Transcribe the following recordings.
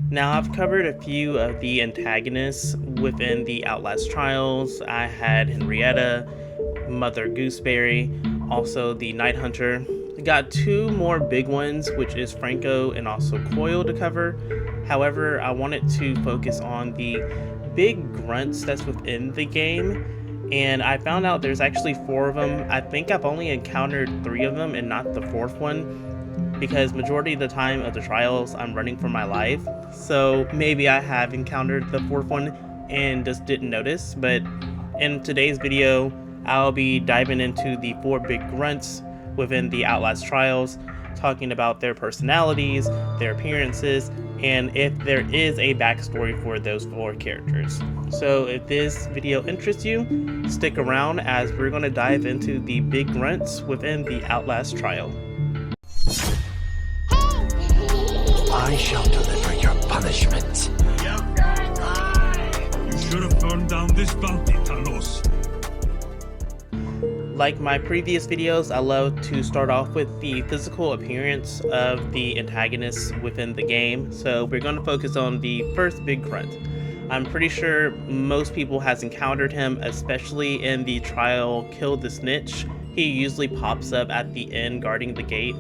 Now, I've covered a few of the antagonists within the Outlast trials. I had Henrietta, Mother Gooseberry, also the Night Hunter. Got two more big ones, which is Franco and also Coil to cover. However, I wanted to focus on the big grunts that's within the game, and I found out there's actually four of them. I think I've only encountered three of them and not the fourth one, because majority of the time of the trials I'm running for my life, so maybe I have encountered the fourth one and just didn't notice. But in today's video, I'll be diving into the four big grunts within the Outlast trials, talking about their personalities, their appearances, and if there is a backstory for those four characters. So if this video interests you, stick around as we're going to dive into the big grunts within the Outlast trial. I shall deliver your punishment. You should have turned down this bounty, Talos. Like my previous videos, I love to start off with the physical appearance of the antagonists within the game. So we're going to focus on the first big grunt. I'm pretty sure most people has encountered him, especially in the trial Kill the Snitch. He usually pops up at the end guarding the gate.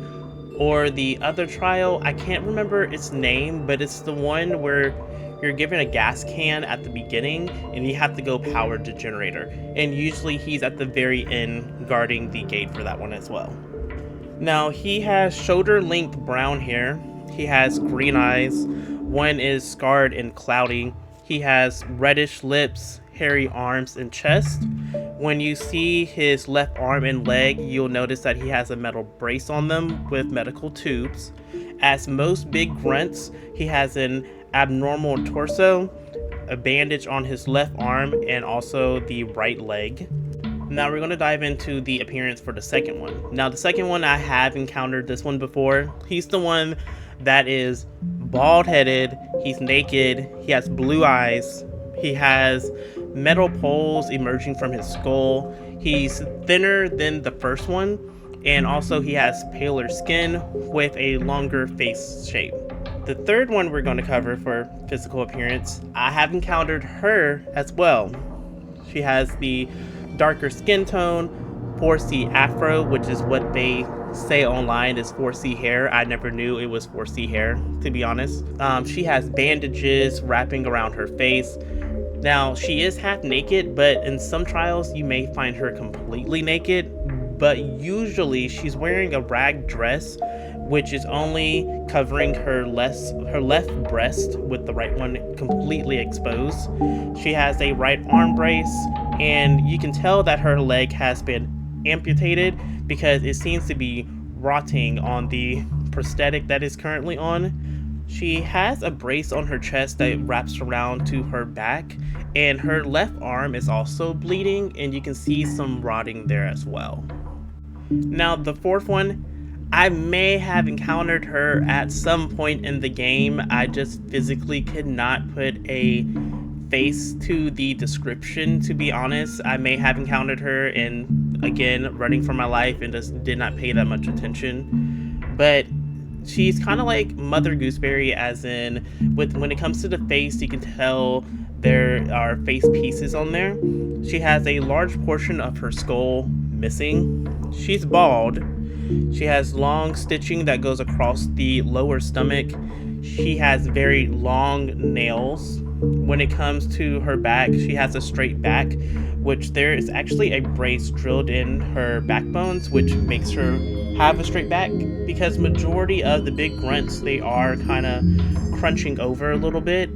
Or the other trial, I can't remember its name, but it's the one where you're given a gas can at the beginning and you have to go power the generator. And usually he's at the very end guarding the gate for that one as well. Now, he has shoulder-length brown hair. He has green eyes. One is scarred and cloudy. He has reddish lips, hairy arms and chest. When you see his left arm and leg, you'll notice that he has a metal brace on them with medical tubes. As most big grunts, he has an abnormal torso, a bandage on his left arm, and also the right leg. Now we're going to dive into the appearance for the second one. Now the second one, I have encountered this one before. He's the one that is bald-headed, he's naked, he has blue eyes, he has metal poles emerging from his skull, he's thinner than the first one, and also he has paler skin with a longer face shape. The third one we're going to cover for physical appearance, I have encountered her as well. She has the darker skin tone, 4C afro, which is what they say online is 4C hair. I never knew it was 4C hair, to be honest. She has bandages wrapping around her face. Now, she is half naked, but in some trials you may find her completely naked, but usually she's wearing a rag dress, which is only covering her left breast with the right one completely exposed. She has a right arm brace, and you can tell that her leg has been amputated because it seems to be rotting on the prosthetic that is currently on. She has a brace on her chest that wraps around to her back, and her left arm is also bleeding, and you can see some rotting there as well. Now the fourth one, I may have encountered her at some point in the game. I just physically could not put a face to the description, to be honest. I may have encountered her and again running for my life and just did not pay that much attention. But she's kind of like Mother Gooseberry, as in when it comes to the face, you can tell there are face pieces on there. She has a large portion of her skull missing. She's bald. She has long stitching that goes across the lower stomach. She has very long nails. When it comes to her back, she has a straight back, which there is actually a brace drilled in her backbones, which makes her have a straight back, because majority of the big grunts, they are kind of crunching over a little bit.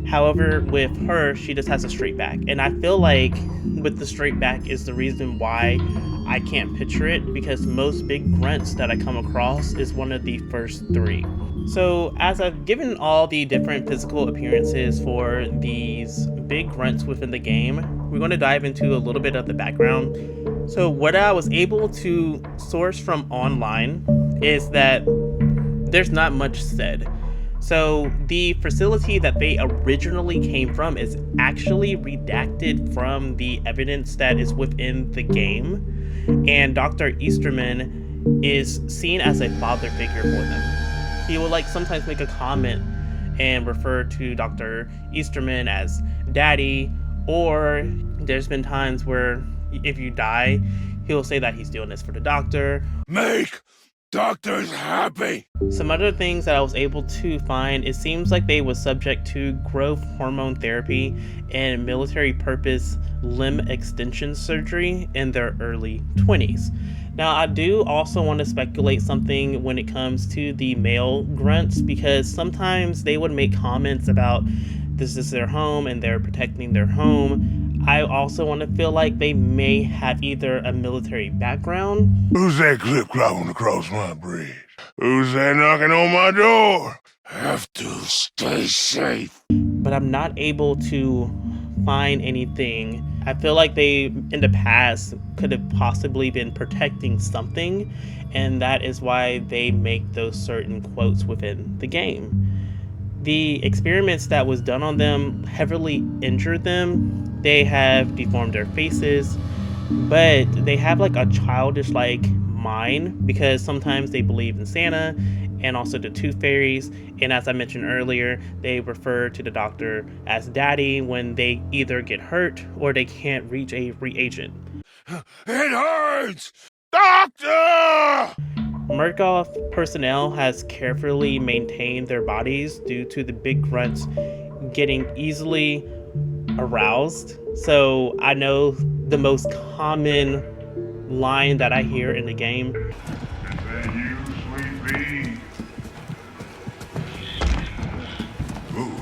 However, with her, she just has a straight back, and I feel like with the straight back is the reason why I can't picture it, because most big grunts that I come across is one of the first three. So as I've given all the different physical appearances for these big grunts within the game, we're going to dive into a little bit of the background. So what I was able to source from online is that there's not much said. So the facility that they originally came from is actually redacted from the evidence that is within the game, and Dr. Easterman is seen as a father figure for them. He will sometimes make a comment and refer to Dr. Easterman as Daddy, or there's been times where if you die, he'll say that he's doing this for the doctor. Make doctors happy! Some other things that I was able to find, it seems like they was subject to growth hormone therapy and military purpose limb extension surgery in their early 20s. Now, I do also want to speculate something when it comes to the male grunts, because sometimes they would make comments about this is their home and they're protecting their home. I also want to feel like they may have either a military background. Who's that clip crawling across my bridge? Who's that knocking on my door? Have to stay safe. But I'm not able to find anything. I feel like they, in the past, could have possibly been protecting something, and that is why they make those certain quotes within the game. The experiments that was done on them heavily injured them. They have deformed their faces, but they have like a childish like mind, because sometimes they believe in Santa and also the tooth fairies, and as I mentioned earlier, they refer to the doctor as Daddy when they either get hurt or they can't reach a reagent. It hurts! Doctor! Murkoff personnel has carefully maintained their bodies due to the big grunts getting easily aroused. So I know the most common line that I hear in the game. Is that you, sweet pea? Ooh,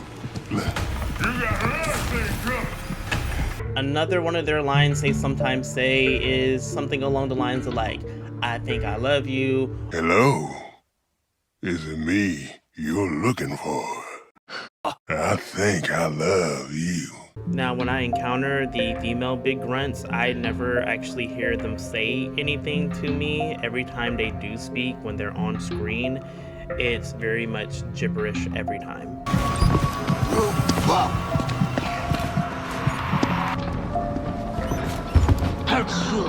you got another thing coming. Another one of their lines they sometimes say is something along the lines of like, I think I love you. Hello? Is it me you're looking for? I think I love you. Now, when I encounter the female big grunts, I never actually hear them say anything to me. Every time they do speak, when they're on screen, it's very much gibberish every time. Hurts you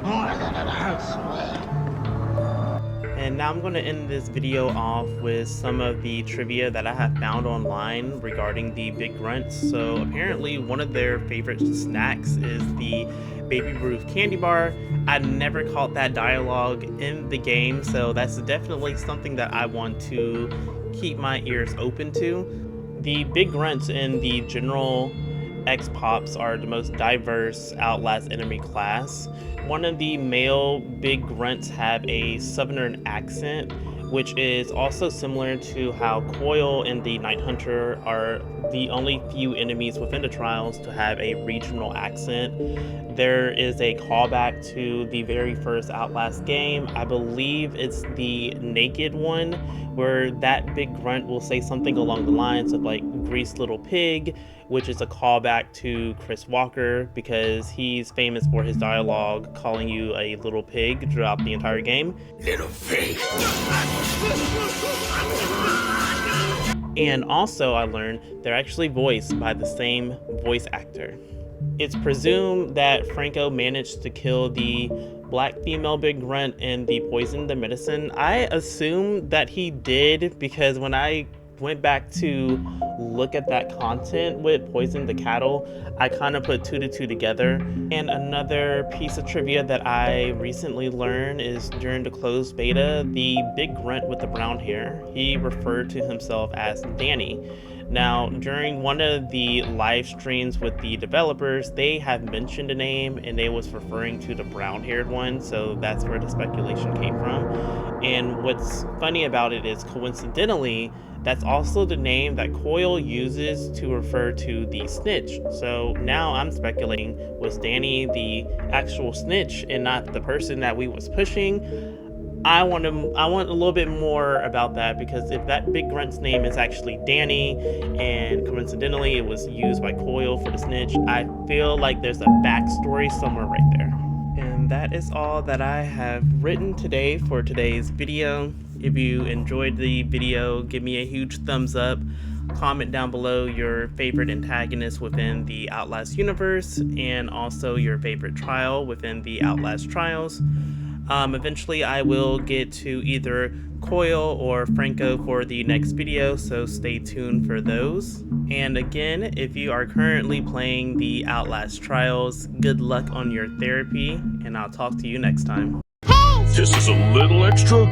more than it hurts me. And now I'm going to end this video off with some of the trivia that I have found online regarding the big grunts. So apparently one of their favorite snacks is the Baby Ruth candy bar. I never caught that dialogue in the game, so that's definitely something that I want to keep my ears open to. The big grunts in the general X-Pops are the most diverse Outlast enemy class. One of the male big grunts have a southern accent, which is also similar to how Coil and the Night Hunter are the only few enemies within the trials to have a regional accent. There is a callback to the very first Outlast game. I believe it's the naked one, where that big grunt will say something along the lines of like greased little pig, which is a callback to Chris Walker, because he's famous for his dialogue calling you a little pig throughout the entire game. Little pig. And also I learned they're actually voiced by the same voice actor. It's presumed that Franco managed to kill the black female big grunt and the poison the medicine. I assume that he did, because when I went back to look at that content with Poison the Cattle, I kind of put 2 to 2 together. And another piece of trivia that I recently learned is during the closed beta, the big grunt with the brown hair, he referred to himself as Danny. Now, during one of the live streams with the developers, they have mentioned a name and they was referring to the brown-haired one, so that's where the speculation came from. And what's funny about it is, coincidentally, that's also the name that Coil uses to refer to the snitch. So now I'm speculating, was Danny the actual snitch and not the person that we was pushing? I want a little bit more about that, because if that big grunt's name is actually Danny and coincidentally it was used by Coil for the snitch, I feel like there's a backstory somewhere right there. And that is all that I have written today for today's video. If you enjoyed the video, give me a huge thumbs up. Comment down below your favorite antagonist within the Outlast universe and also your favorite trial within the Outlast trials. Eventually, I will get to either Coil or Franco for the next video, so stay tuned for those. And again, if you are currently playing the Outlast trials, good luck on your therapy, and I'll talk to you next time. Just as a little extra.